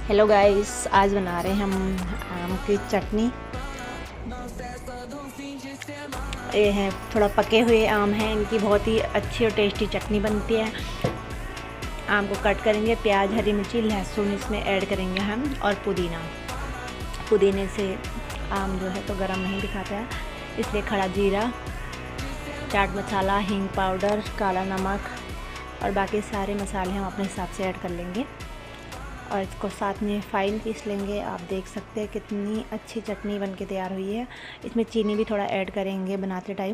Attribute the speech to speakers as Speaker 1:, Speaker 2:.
Speaker 1: Hello guys, आज बना रहे हैं हम आम की चटनी। ये है थोड़ा पके हुए आम हैं, इनकी बहुत ही अच्छी और टेस्टी चटनी बनती है। आम को कट करेंगे, प्याज, हरी मिर्ची, लहसुन इसमें ऐड करेंगे हम, और पुदीना। पुदीने से आम जो है तो गरम नहीं दिखाता है, इसलिए खड़ा जीरा, चाट मसाला, हींग पाउडर, काला नमक और बाकी सारे मसाले हम अपने हिसाब से ऐड कर लेंगे और इसको साथ में फाइन पीस लेंगे। आप देख सकते हैं कितनी अच्छी चटनी बनके तैयार हुई है। इसमें चीनी भी थोड़ा ऐड करेंगे बनाते टाइम।